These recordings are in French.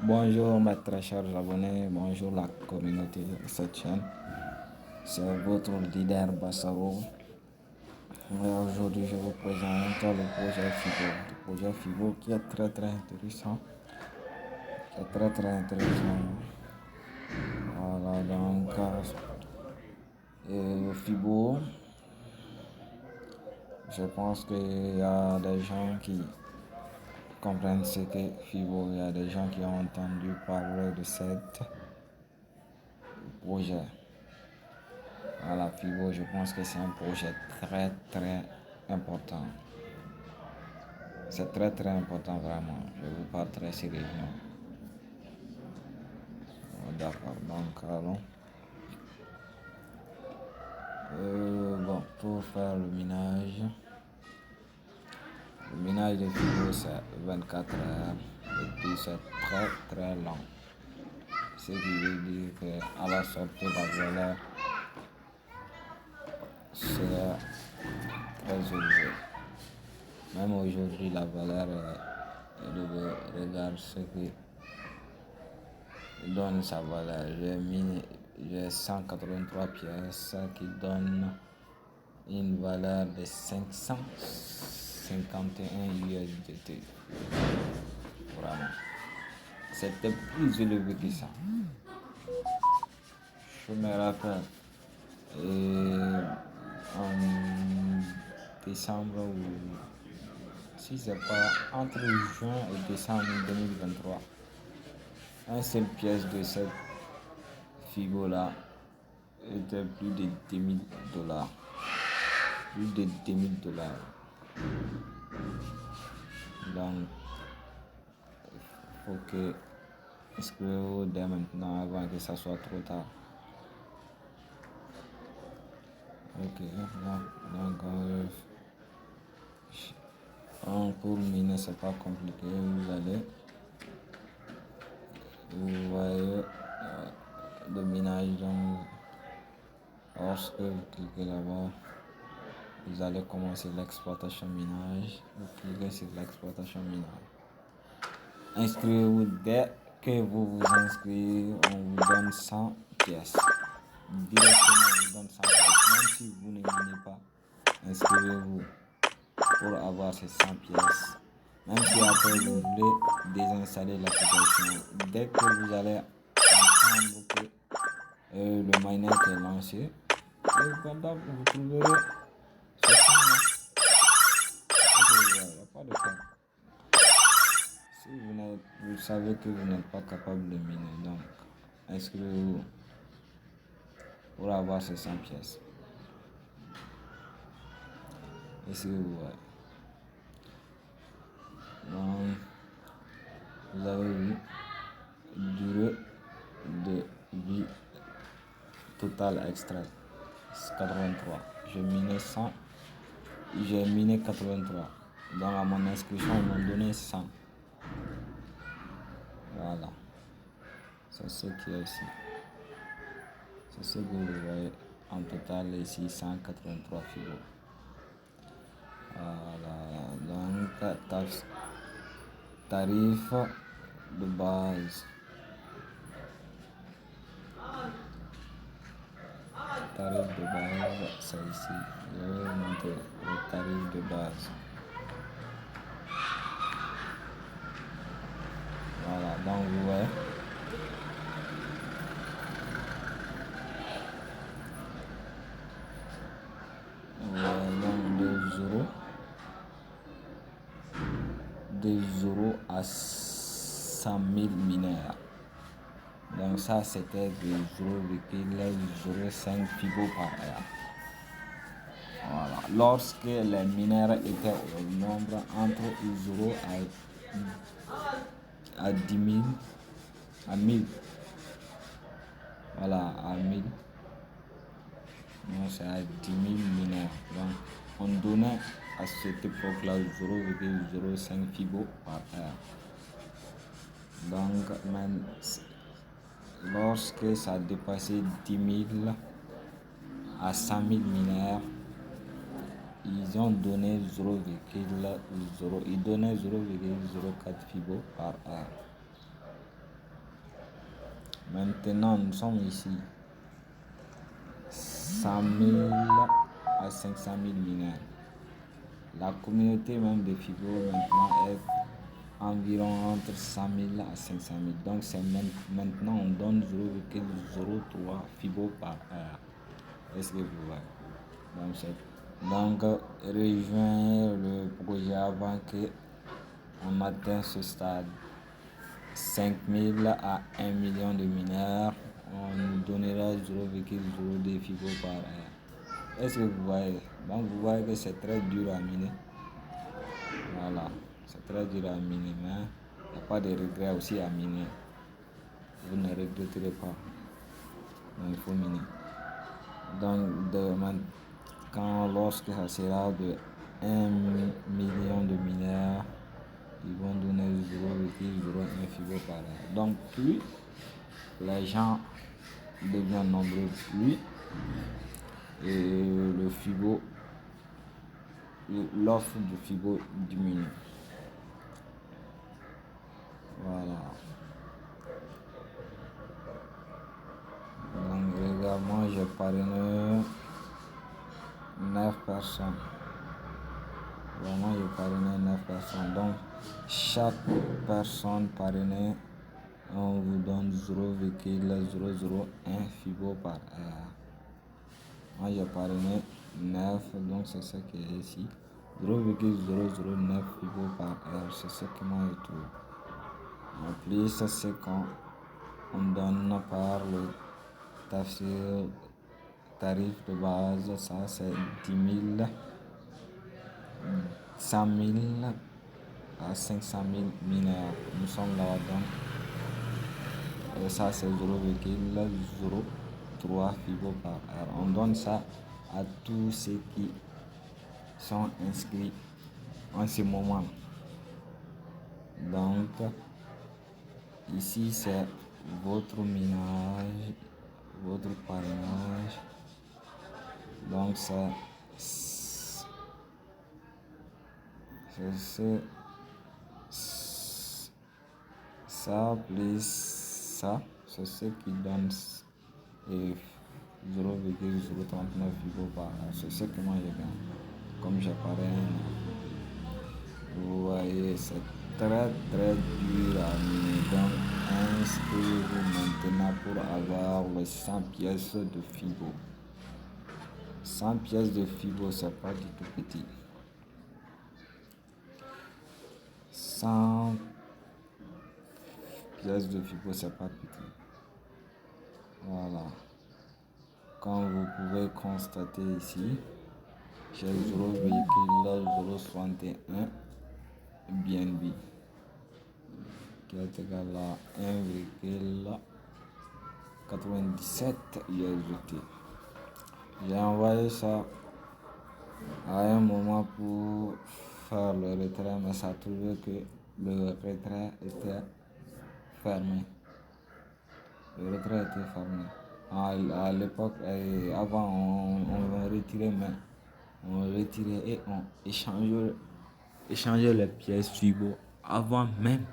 Bonjour mes très chers abonnés, bonjour la communauté de cette chaîne. C'est votre leader Bassaro. Aujourd'hui, je vous présente le projet FIBO. Le projet FIBO qui est très intéressant. Voilà, donc, FIBO, je pense qu'il y a des gens qui comprennent ce qu'est FIBO. Il y a des gens qui ont entendu parler de cette projet. Voilà, FIBO, je pense que c'est un projet très important. C'est très important vraiment. Je vous parle très sérieusement. D'accord, donc allons. Bon, pour faire le minage de FIBO c'est 24 heures et puis c'est très long. Ce qui veut dire qu'à la sortie la valeur c'est très élevé. Même aujourd'hui, la valeur est élevée. Regarde ce qui donne sa valeur. J'ai 183 pièces qui donnent une valeur de 551 USDT. Vraiment. C'était plus élevé que ça. Je me rappelle. En décembre ou si c'est pas entre juin et décembre 2023, un seule pièce de cette FIBO là était plus de $2000. Plus de $2000. Donc, il faut que inscrivez-vous dès maintenant avant que ça soit trop tard. Ok, donc pour miner, c'est pas compliqué. Vous voyez le minage. Donc, lorsque vous cliquez là-bas, vous allez commencer l'exploitation minage. Vous cliquez sur l'exploitation minage. Inscrivez-vous dès que vous vous inscrivez, on vous donne 100 pièces. Directement, on vous donne 100 pièces. Même si vous ne minez pas, inscrivez-vous pour avoir ces 100 pièces. Même si après vous voulez désinstaller l'application, dès que vous allez entendre que le miner est lancé, et vous trouverez ce 100 là. Il n'y a pas de problème. Si vous savez que vous n'êtes pas capable de miner, donc inscrivez-vous pour avoir ces 100 pièces. Inscrivez-vous. Donc, vous avez vu, durée de vie totale extrait 83. J'ai miné 100, j'ai miné 83. Donc à mon inscription, ils m'ont donné 100. Voilà. C'est ce qui est ici. C'est ce que vous voyez en total ici, 183 FIBO. Voilà. Donc, tarif de base. Tarif de base, c'est ici. Je vais vous montrer le tarif de base. Voilà, donc vous voyez. Donc 2 euros à 100 000 mineurs. Donc ça c'était de 0,05 FIBO par heure. Voilà. Lorsque les mineurs étaient au nombre entre 0 à 10 000, à 1000. Voilà, à 1000. Non, c'est à 10 000 mineurs. Donc, on donnait à cette époque-là 0,05 FIBO par heure. Donc, même lorsque ça dépassait 10 000 à 100 000 mineurs, ils ont donné 0,04 FIBO par heure. Maintenant, nous sommes ici. 100 000 à 500 000 mineurs. La communauté même de Fibo maintenant est environ entre 100 000 à 500 000. Donc c'est maintenant on donne 0,03 Fibo par heure. Est-ce que vous voyez? Donc rejoindre le projet avant qu'on atteigne ce stade. 5 000 à 1 million de mineurs, on nous donnera 0,02 Fibo par heure. Est-ce que vous voyez? Donc vous voyez que c'est très dur à miner. Voilà, c'est très dur à miner, mais il n'y a pas de regret aussi à miner. Vous ne regretterez pas. Donc il faut miner. Donc lorsque ça sera de 1 million de mineurs, ils vont donner 0,01 Fibo par heure. Donc plus les gens deviennent nombreux, plus et le Fibo, l'offre de Fibo diminue. Voilà. Donc également j'ai parrainé 9 personnes. Vraiment j'ai parrainé 9 personnes. Donc chaque personne parrainée, on vous donne 0,001 Fibo par heure. Moi j'ai parrainé 9, donc c'est ce qui est ici. 0,009 Fibo par heure, c'est ce que moi je trouve. En plus, c'est quand on donne par le tarif de base, ça c'est 10 000, 100 000 à 500 000 mineurs. Nous sommes là donc. Et ça c'est 0,03 Fibo par heure. On donne ça à tous ceux qui sont inscrits en ce moment. Donc ici c'est votre minage, votre parrainage. Donc ça plus ça, c'est ce qui donne 0,039 Fibo par heure. C'est ce que moi je gagne. Comme je parraine, vous voyez, c'est très dur à miner. Donc inscrivez-vous maintenant pour avoir les 100 pièces de Fibo. 100 pièces de Fibo, c'est pas du tout petit. 100 pièces de Fibo, c'est pas petit. Voilà. Comme vous pouvez constater ici, j'ai 0,061 BNB qui est égal à 1,97 USDT. J'ai envoyé ça à un moment pour faire le retrait, mais ça a trouvé que le retrait était fermé. Le retrait était fermé. À l'époque, avant, on retirait, mais on retirait et on échangeait les pièces Fibo avant même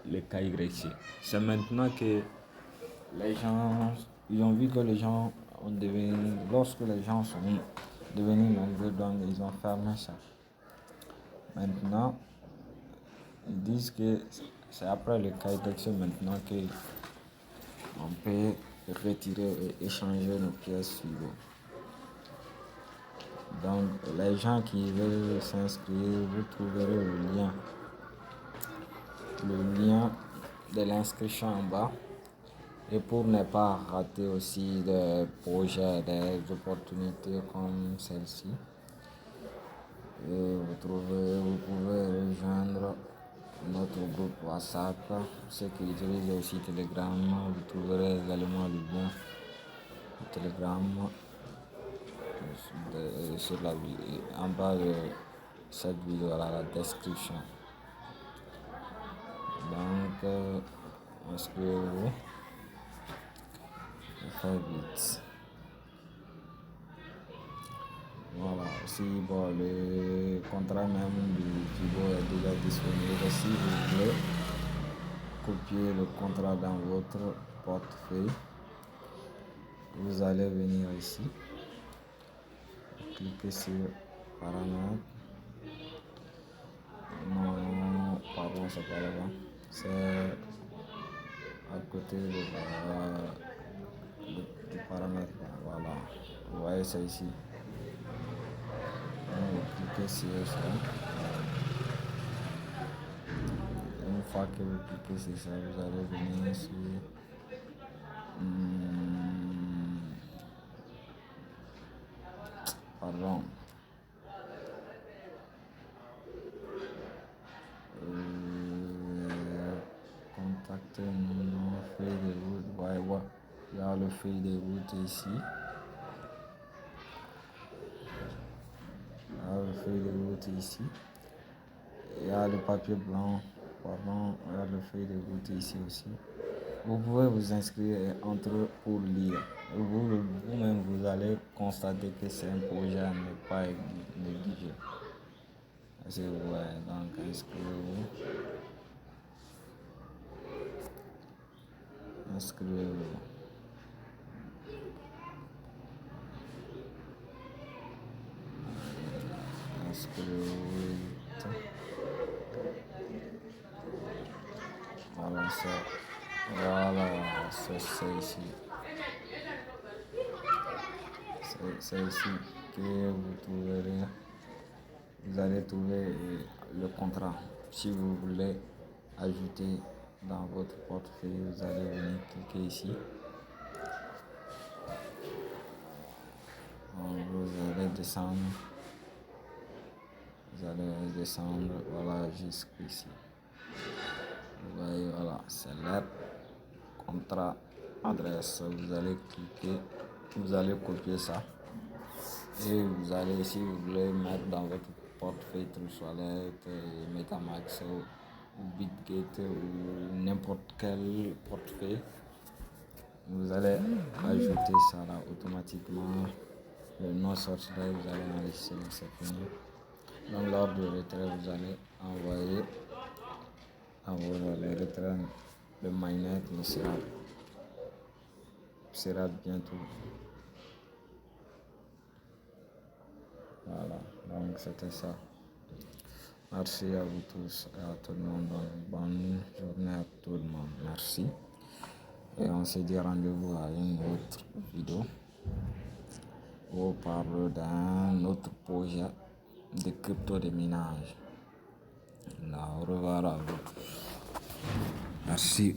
le KYC. C'est maintenant que les gens, ils ont vu que les gens ont devenu, lorsque les gens sont devenus nombreux, donc ils ont fermé ça. Maintenant, ils disent que c'est après le KYC maintenant qu'on peut retirer et échanger nos pièces Fibo. Donc, les gens qui veulent s'inscrire, vous trouverez le lien de l'inscription en bas. Et pour ne pas rater aussi des projets, des opportunités comme celle-ci, vous pouvez rejoindre notre groupe WhatsApp. Ceux qui utilisent aussi Telegram, vous trouverez également le lien de Telegram en bas de cette vidéo, à la description. Donc, inscrivez-vous. Très vite. Voilà, si le contrat même du Fibo est déjà disponible, si vous voulez copier le contrat dans votre portefeuille. Vous allez venir ici, cliquez sur paramètres. Non, pardon, c'est pas là-bas. C'est à côté du paramètre. Voilà. Vous voyez, c'est ici. Donc, vous cliquez sur ça. Une fois que vous cliquez sur ça, vous allez venir sur pardon. Contacter mon feuille de route. Ouais. Il y a le feuille de route ici. Il y a le papier blanc. Pardon, il y a le feuille de route ici aussi. Vous pouvez vous inscrire entre eux pour lire. Vous-même, vous allez constater que c'est un projet à ne pas négliger. C'est ouais, donc inscrivez-vous. Inscrivez-vous. Voilà, c'est ici. C'est ici que vous allez trouver le contrat. Si vous voulez ajouter dans votre portefeuille, vous allez venir cliquer ici. Vous allez descendre, voilà, jusqu'ici. Vous voyez, voilà, c'est lettre, contrat, adresse. Vous allez cliquer, vous allez copier ça. Et vous allez, si vous voulez mettre dans votre portefeuille Trust Wallet, Metamask ou Bitget ou n'importe quel portefeuille, vous allez ajouter ça là automatiquement. Le nom sortira, vous allez enregistrer, c'est fini. Donc lors du retrait, vous allez envoyer les retraits. Le mainnet sera bientôt. Voilà, donc c'était ça. Merci à vous tous et à tout le monde. Bonne journée à tout le monde. Merci. Et on se dit rendez-vous à une autre vidéo où on parle d'un autre projet de crypto de minage. Au revoir à vous. Merci.